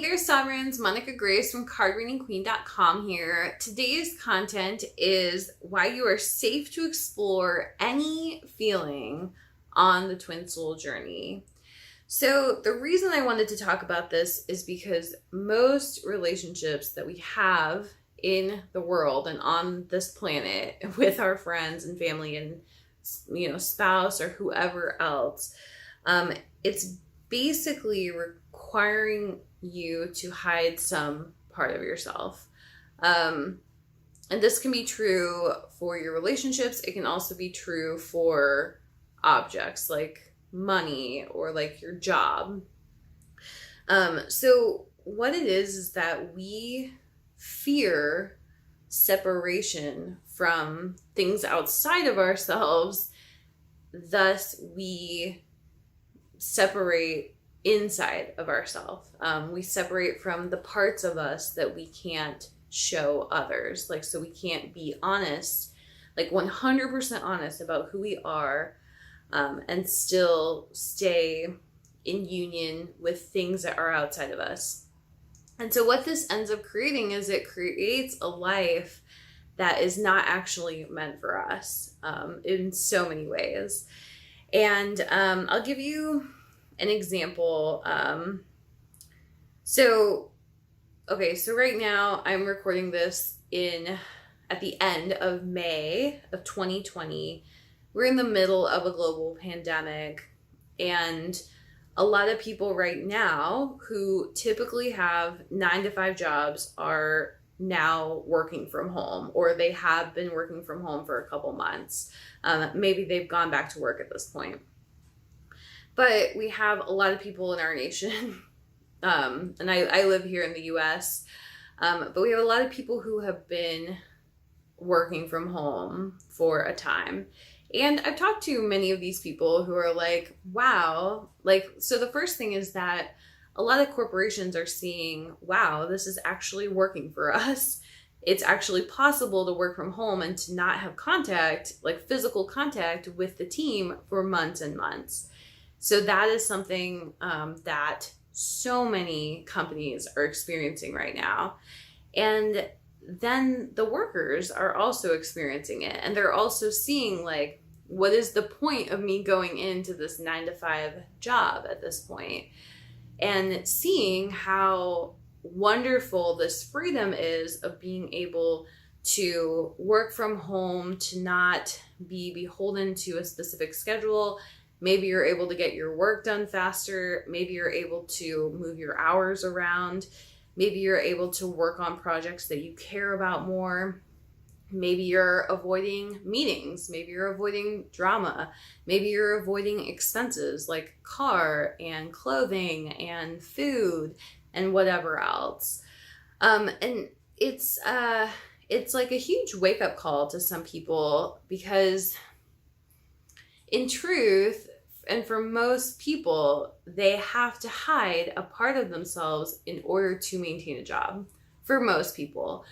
Hey there, Sovereigns. Monica Grace from cardreadingqueen.com here. Today's content is why you are safe to explore any feeling on the twin soul journey. So the reason I wanted to talk about this is because most relationships that we have in the world and on this planet with our friends and family and spouse or whoever else, it's basically requiring you to hide some part of yourself. And this can be true for your relationships. It can also be true for objects like money or like your job. So what it is that we fear separation from things outside of ourselves. Thus, we separate inside of ourselves. We separate from the parts of us that we can't show others. So we can't be honest, 100% honest about who we are, and still stay in union with things that are outside of us. And so what this ends up creating is it creates a life that is not actually meant for us, in so many ways. And I'll give you an example. So right now I'm recording this at the end of May of 2020. We're in the middle of a global pandemic, and a lot of people right now who typically have 9-to-5 jobs are now working from home, or they have been working from home for a couple months. Maybe they've gone back to work at this point. But we have a lot of people in our nation, and I live here in the US, but we have a lot of people who have been working from home for a time. And I've talked to many of these people who are like, wow, so the first thing is that a lot of corporations are seeing, wow, this is actually working for us. It's actually possible to work from home and to not have contact, physical contact with the team for months and months. So that is something that so many companies are experiencing right now. And then the workers are also experiencing it. And they're also seeing, what is the point of me going into this 9-to-5 job at this point? And seeing how wonderful this freedom is of being able to work from home, to not be beholden to a specific schedule. Maybe you're able to get your work done faster. Maybe you're able to move your hours around. Maybe you're able to work on projects that you care about more. Maybe you're avoiding meetings. Maybe you're avoiding drama. Maybe you're avoiding expenses like car and clothing and food and whatever else. And it's like a huge wake-up call to some people, because in truth, and for most people, they have to hide a part of themselves in order to maintain a job. For most people,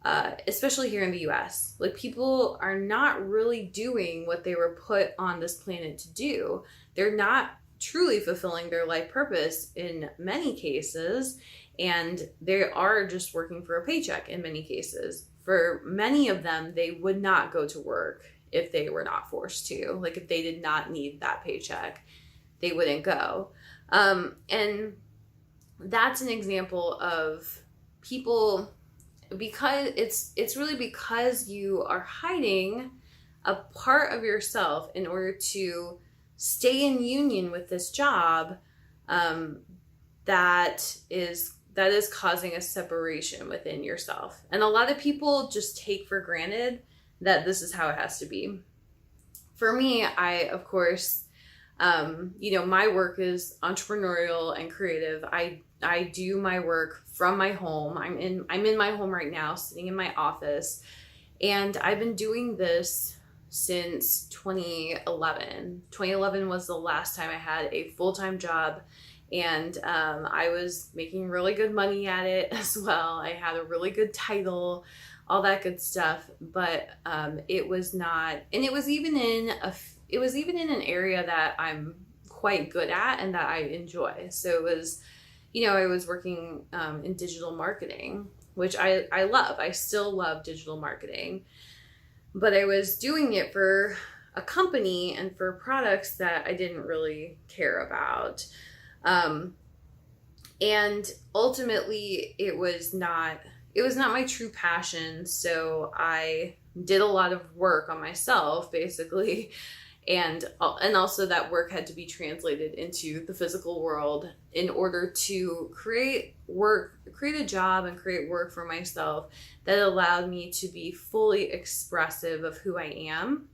especially here in the US, people are not really doing what they were put on this planet to do. They're not truly fulfilling their life purpose in many cases, and they are just working for a paycheck in many cases. For many of them, they would not go to work if they were not forced to. If they did not need that paycheck, they wouldn't go. And that's an example of people, because it's really because you are hiding a part of yourself in order to stay in union with this job, that is causing a separation within yourself. And a lot of people just take for granted that this is how it has to be. For me, I, of course, my work is entrepreneurial and creative. I do my work from my home. I'm in my home right now, sitting in my office, and I've been doing this since 2011. 2011 was the last time I had a full-time job, and I was making really good money at it as well. I had a really good title, all that good stuff, but it was not, and it was even in an area that I'm quite good at and that I enjoy. So it I was working in digital marketing, which I love. I still love digital marketing, but I was doing it for a company and for products that I didn't really care about. And ultimately it was not my true passion. So I did a lot of work on myself, basically. And also that work had to be translated into the physical world in order to create a job and create work for myself that allowed me to be fully expressive of who I am.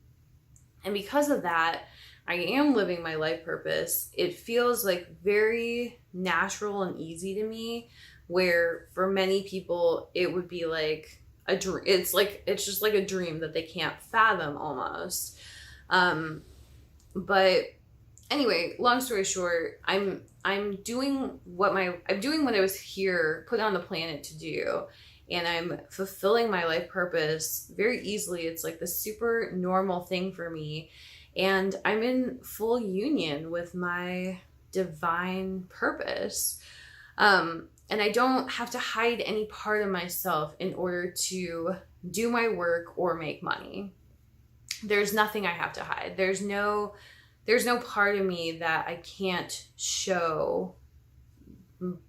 And because of that, I am living my life purpose. It feels like very natural and easy to me, where for many people it would be like a dream. It's just like a dream that they can't fathom almost. But anyway, long story short, I'm doing what I was here put on the planet to do, and I'm fulfilling my life purpose very easily. It's like the super normal thing for me, and I'm in full union with my divine purpose. And I don't have to hide any part of myself in order to do my work or make money. There's nothing I have to hide. There's no part of me that I can't show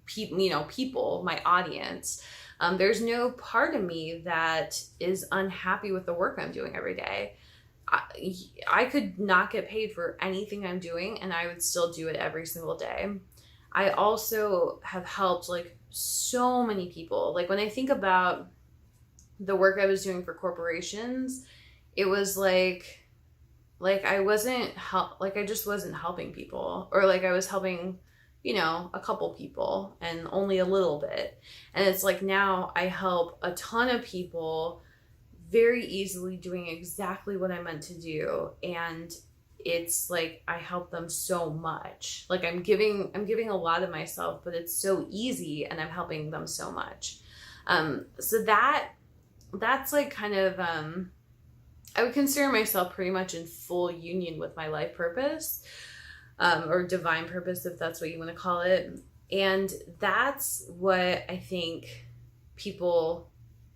people, my audience. There's no part of me that is unhappy with the work I'm doing every day. I could not get paid for anything I'm doing, and I would still do it every single day. I also have helped like so many people. Like when I think about the work I was doing for corporations, it was like I just wasn't helping people, or like I was helping, a couple people and only a little bit. And it's like now I help a ton of people very easily doing exactly what I meant to do. And it's like I help them so much. Like I'm giving a lot of myself, but it's so easy and I'm helping them so much. So that's like kind of I would consider myself pretty much in full union with my life purpose, or divine purpose, if that's what you want to call it. And that's what I think people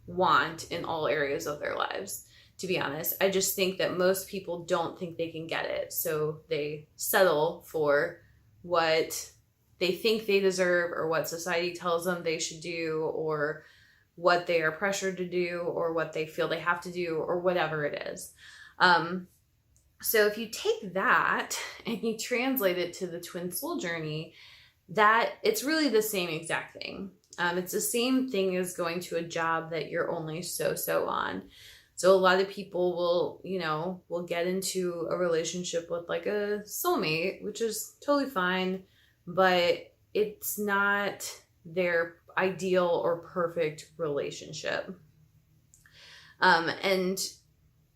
want in all areas of their lives, to be honest. I just think that most people don't think they can get it. So they settle for what they think they deserve, or what society tells them they should do, or what they are pressured to do, or what they feel they have to do, or whatever it is. So if you take that and you translate it to the twin soul journey, that it's really the same exact thing. It's the same thing as going to a job that you're only so on. So a lot of people will get into a relationship with like a soulmate, which is totally fine, but it's not their ideal or perfect relationship. And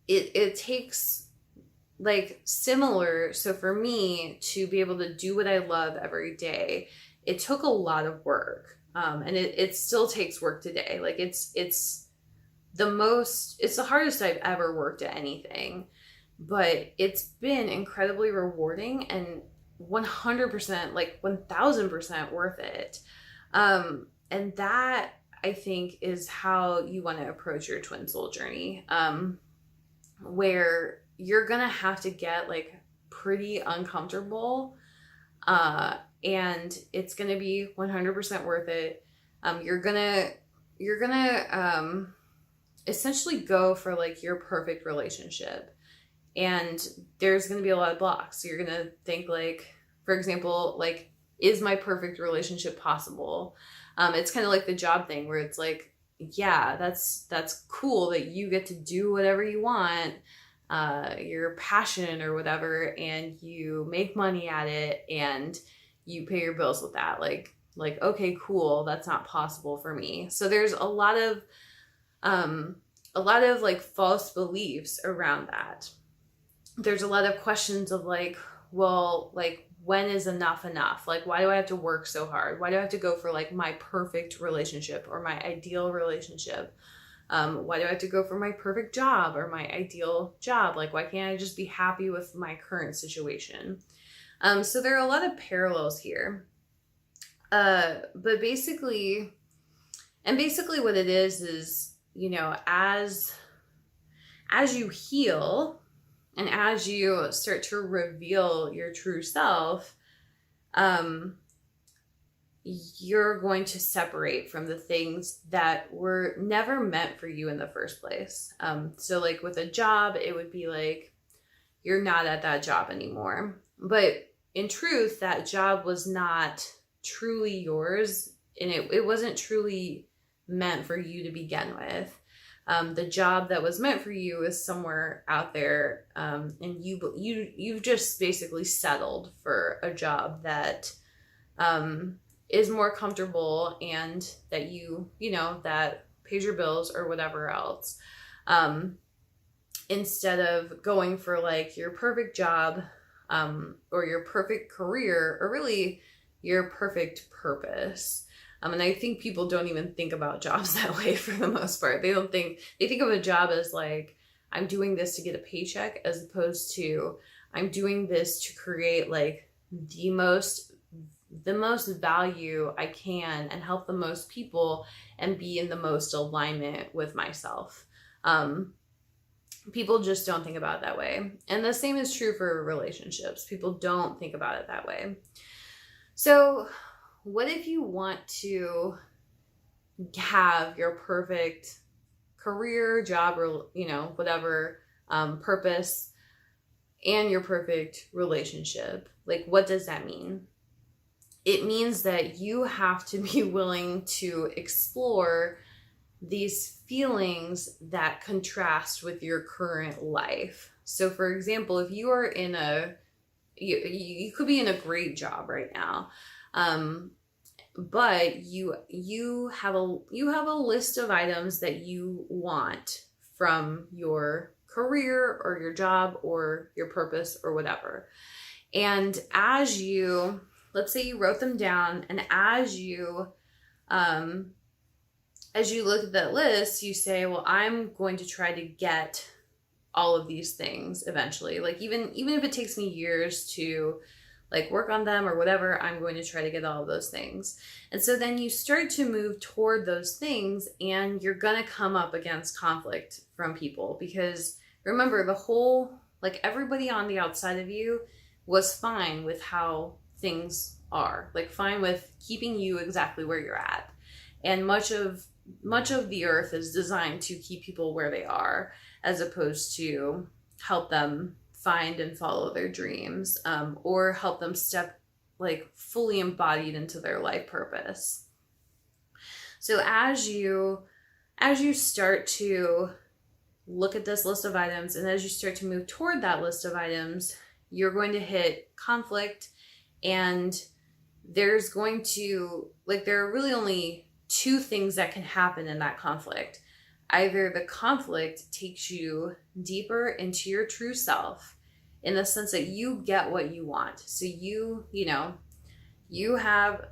it takes like similar. So for me to be able to do what I love every day, it took a lot of work. And it still takes work today. Like it's the hardest I've ever worked at anything, but it's been incredibly rewarding and 100%, like 1000% worth it. And that I think is how you want to approach your twin soul journey, where you're going to have to get like pretty uncomfortable, and it's going to be 100% worth it. You're going to essentially go for like your perfect relationship, and there's going to be a lot of blocks. So you're going to think like, for example, like, is my perfect relationship possible? It's kind of like the job thing where it's like, yeah, that's cool that you get to do whatever you want, your passion or whatever, and you make money at it and you pay your bills with that. Like, okay, cool. That's not possible for me. So there's a lot of like false beliefs around that. There's a lot of questions of like, well, like, when is enough? Like, why do I have to work so hard? Why do I have to go for like my perfect relationship or my ideal relationship? Why do I have to go for my perfect job or my ideal job? Like, why can't I just be happy with my current situation? So there are a lot of parallels here. But basically, and basically what it is, you know, as you heal and as you start to reveal your true self, um, you're going to separate from the things that were never meant for you in the first place. So like with a job, it would be like, you're not at that job anymore. But in truth, that job was not truly yours, and it wasn't truly meant for you to begin with. The job that was meant for you is somewhere out there, and you've just basically settled for a job that is more comfortable and that you know, that pays your bills or whatever else. Instead of going for like your perfect job, or your perfect career, or really your perfect purpose. And I think people don't even think about jobs that way for the most part. They think of a job as like, I'm doing this to get a paycheck, as opposed to I'm doing this to create like the most value I can and help the most people and be in the most alignment with myself. People just don't think about it that way. And the same is true for relationships. People don't think about it that way. So what if you want to have your perfect career, job, or, you know, whatever, purpose, and your perfect relationship? Like, what does that mean? It means that you have to be willing to explore these feelings that contrast with your current life. So for example, if you are in you could be in a great job right now, but you have a list of items that you want from your career or your job or your purpose or whatever. And as you, let's say you wrote them down, and as you look at that list, you say, well, I'm going to try to get all of these things eventually. Like even if it takes me years to like work on them or whatever, I'm going to try to get all of those things. And so then you start to move toward those things, and you're going to come up against conflict from people, because remember, like everybody on the outside of you was fine with how things are, like fine with keeping you exactly where you're at. And much of the earth is designed to keep people where they are, as opposed to help them find and follow their dreams, or help them step like fully embodied into their life purpose. So as you start to look at this list of items, and as you start to move toward that list of items, you're going to hit conflict. And there's going to, like, there are really only two things that can happen in that conflict. Either the conflict takes you deeper into your true self, in the sense that you get what you want. So you have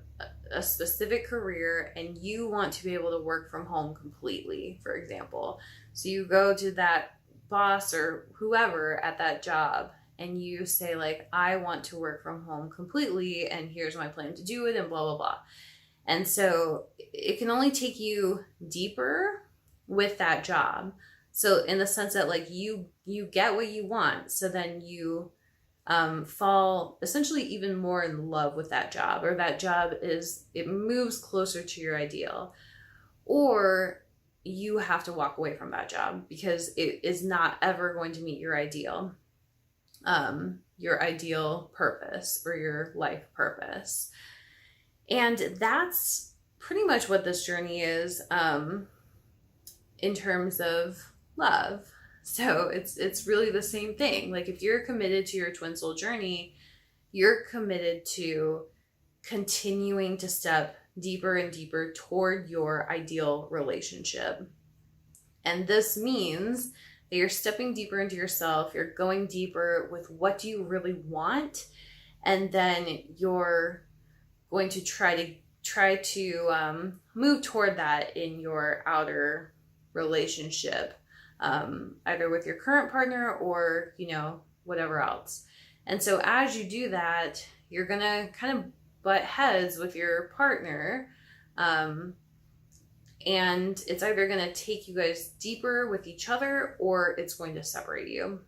a specific career and you want to be able to work from home completely, for example. So you go to that boss or whoever at that job and you say like, I want to work from home completely, and here's my plan to do it, and blah, blah, blah. And so it can only take you deeper with that job. So in the sense that like you get what you want, so then you fall essentially even more in love with that job, or that job it moves closer to your ideal. Or you have to walk away from that job because it is not ever going to meet your ideal purpose or your life purpose. And that's pretty much what this journey is, in terms of love. So it's really the same thing. Like if you're committed to your twin soul journey, you're committed to continuing to step deeper and deeper toward your ideal relationship. And this means that you're stepping deeper into yourself, you're going deeper with what do you really want, and then you're going to try to move toward that in your outer relationship, either with your current partner or, whatever else. And so as you do that, you're gonna kind of butt heads with your partner, and it's either going to take you guys deeper with each other or it's going to separate you.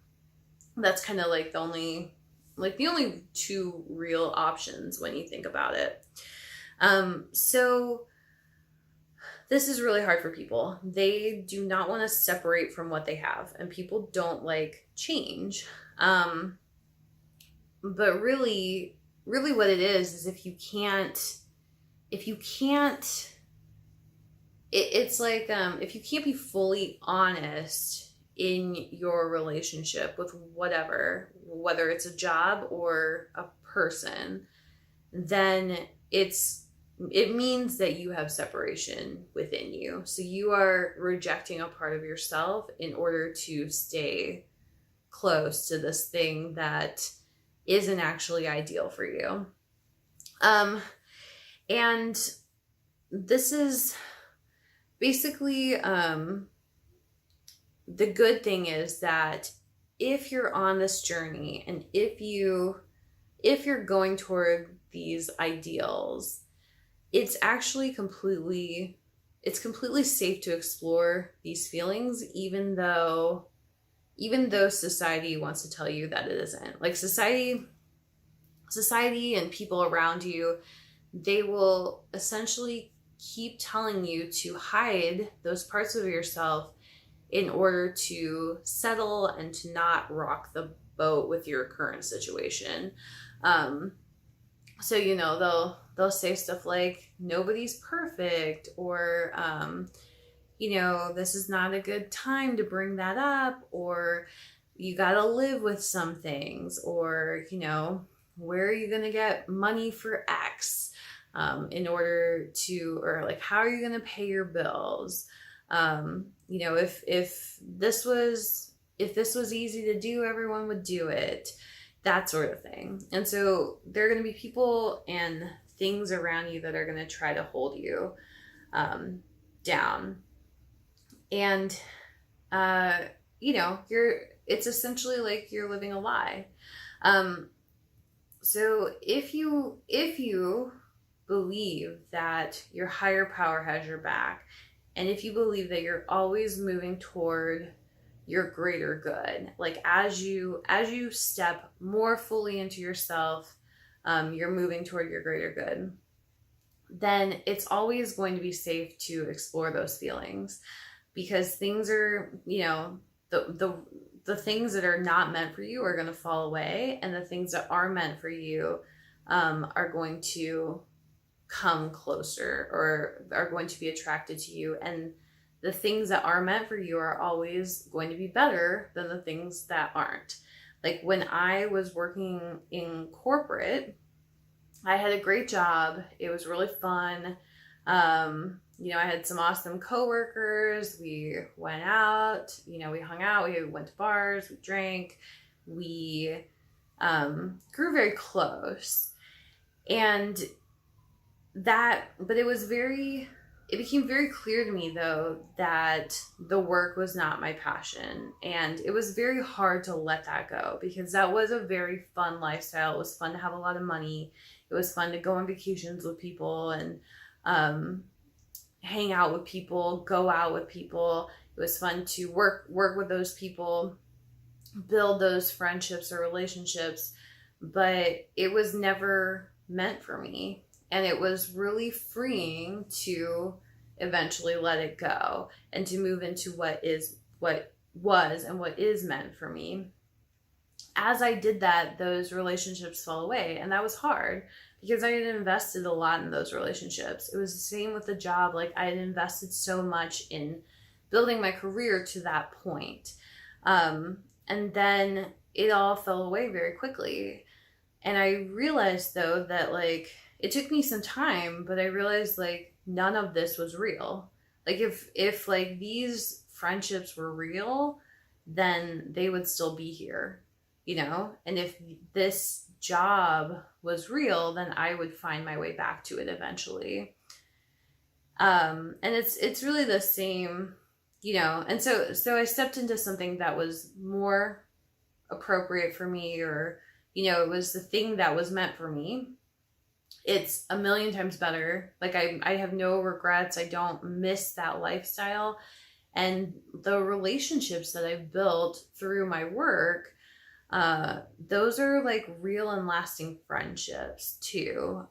That's kind of like the only two real options when you think about it. So this is really hard for people. They do not want to separate from what they have, and people don't like change. But really what it is if you can't, it's like, if you can't be fully honest in your relationship with whatever, whether it's a job or a person, then it means that you have separation within you. So you are rejecting a part of yourself in order to stay close to this thing that isn't actually ideal for you. And this is basically, the good thing is that if you're on this journey and if you're going toward these ideals, it's actually completely safe to explore these feelings, even though society wants to tell you that it isn't. Like society and people around you, they will essentially keep telling you to hide those parts of yourself in order to settle and to not rock the boat with your current situation. So, you know, they'll say stuff like, nobody's perfect, or, you know, this is not a good time to bring that up, or you gotta live with some things, or, you know, where are you gonna get money for X in order to, or like, how are you gonna pay your bills? You know, if this was easy to do, everyone would do it. That sort of thing. And so there are going to be people and things around you that are going to try to hold you down. And, you know, it's essentially like you're living a lie. So if you believe that your higher power has your back, and if you believe that you're always moving toward your greater good, like as you step more fully into yourself, you're moving toward your greater good, then it's always going to be safe to explore those feelings, because things are, you know, the things that are not meant for you are going to fall away, and the things that are meant for you are going to come closer, or are going to be attracted to you. And the things that are meant for you are always going to be better than the things that aren't. Like when I was working in corporate, I had a great job. It was really fun. You know, I had some awesome coworkers. We went out, you know, we hung out, we went to bars, we drank, we grew very close. And but it became very clear to me, though, that the work was not my passion. And it was very hard to let that go, because that was a very fun lifestyle. It was fun to have a lot of money. It was fun to go on vacations with people and hang out with people, go out with people. It was fun to work with those people, build those friendships or relationships. But it was never meant for me. And it was really freeing to eventually let it go and to move into what was and what is meant for me. As I did that, those relationships fell away, and that was hard because I had invested a lot in those relationships. It was the same with the job. Like, I had invested so much in building my career to that point. And then it all fell away very quickly. And I realized, though, that like, it took me some time, but I realized like none of this was real. Like if like these friendships were real, then they would still be here, you know? And if this job was real, then I would find my way back to it eventually. And it's really the same, you know? And so I stepped into something that was more appropriate for me, or, you know, it was the thing that was meant for me. it's a million times better. Like I have no regrets. I don't miss that lifestyle. And the relationships that I've built through my work, those are like real and lasting friendships too.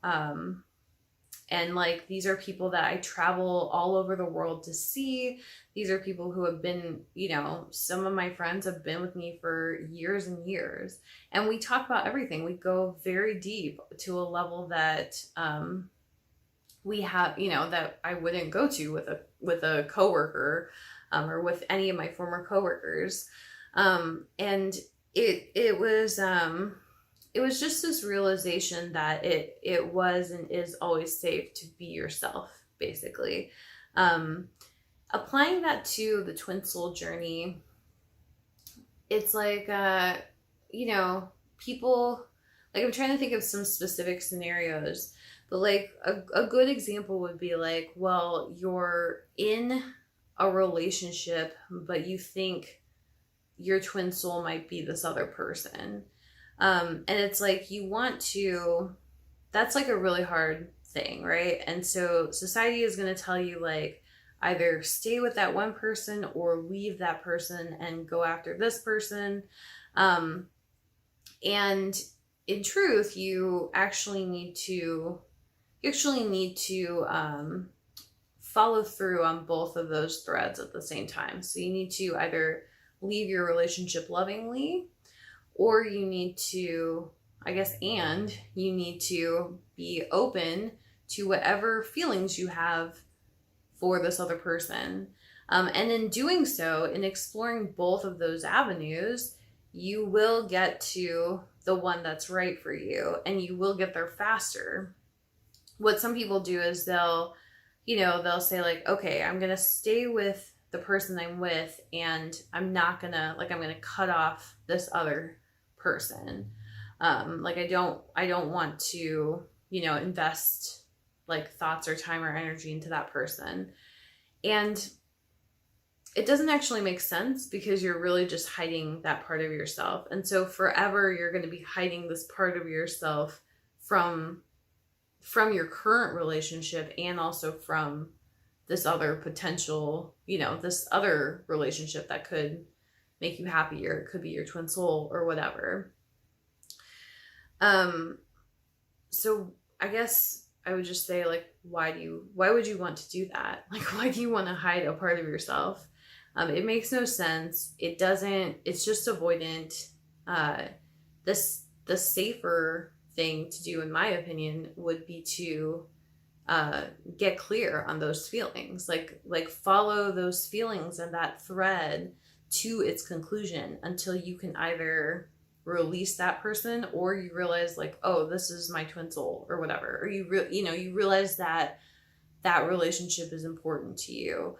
And like these are people that I travel all over the world to see. These are people who have been, some of my friends have been with me for years and years. And we talk about everything. We go very deep to a level that we have, that I wouldn't go to with a coworker, or with any of my former coworkers. And it was just this realization that it was and is always safe to be yourself, basically. Applying that to the twin soul journey, it's like, people, like I'm trying to think of some specific scenarios, but like a good example would be like, well, you're in a relationship, but you think your twin soul might be this other person. And it's like that's like a really hard thing, right? And so society is going to tell you like either stay with that one person or leave that person and go after this person. And in truth, you actually need to follow through on both of those threads at the same time. So you need to either leave your relationship lovingly, or you need to, you need to be open to whatever feelings you have for this other person. And in doing so, in exploring both of those avenues, you will get to the one that's right for you, and you will get there faster. What some people do is they'll say like, okay, I'm going to stay with the person I'm with, and I'm going to cut off this other person. Like I don't want to, invest like thoughts or time or energy into that person. And it doesn't actually make sense, because you're really just hiding that part of yourself. And so forever you're going to be hiding this part of yourself from your current relationship, and also from this other potential, this other relationship that could make you happy, or it could be your twin soul or whatever. So I guess I would just say like, why would you want to do that? Like, why do you want to hide a part of yourself? It makes no sense. It's just avoidant. The safer thing to do, in my opinion, would be to get clear on those feelings, like follow those feelings and that thread to its conclusion, until you can either release that person, or you realize like, oh, this is my twin soul or whatever, or you realize that that relationship is important to you.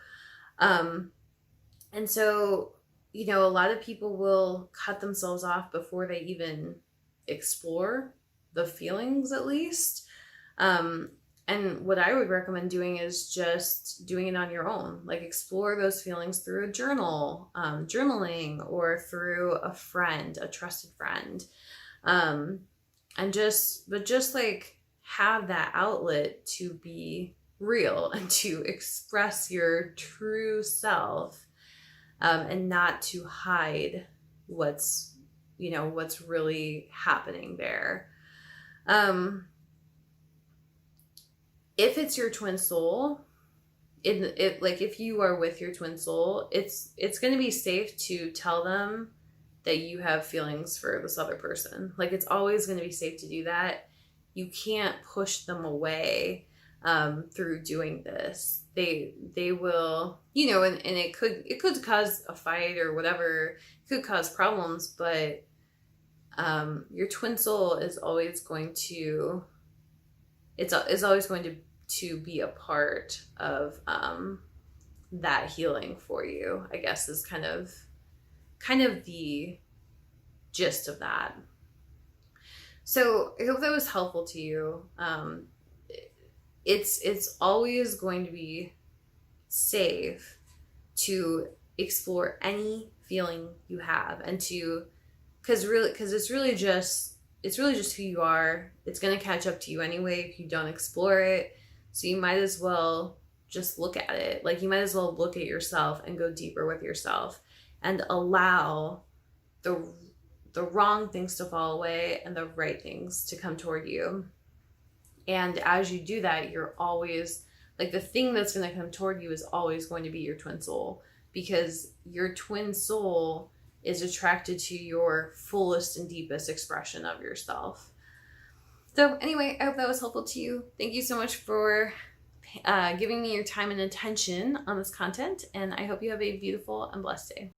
And so, a lot of people will cut themselves off before they even explore the feelings, at least. And what I would recommend doing is just doing it on your own. Like explore those feelings through a journal, journaling, or through a friend, a trusted friend. But just like have that outlet to be real and to express your true self, and not to hide what's really happening there. If it's your twin soul, if you are with your twin soul, it's going to be safe to tell them that you have feelings for this other person. Like it's always going to be safe to do that. You can't push them away through doing this. They will, and it could cause a fight or whatever. It could cause problems, but your twin soul is always going to. It's always going to be a part of that healing for you, I guess, is kind of the gist of that. So I hope that was helpful to you. It's always going to be safe to explore any feeling you have, and because it's really just it's really just who you are. It's going to catch up to you anyway if you don't explore it. So you might as well just look at it. Like, you might as well look at yourself and go deeper with yourself and allow the wrong things to fall away and the right things to come toward you. And as you do that, you're always, like, the thing that's going to come toward you is always going to be your twin soul, because your twin soul is attracted to your fullest and deepest expression of yourself. So anyway, I hope that was helpful to you. Thank you so much for giving me your time and attention on this content, and I hope you have a beautiful and blessed day.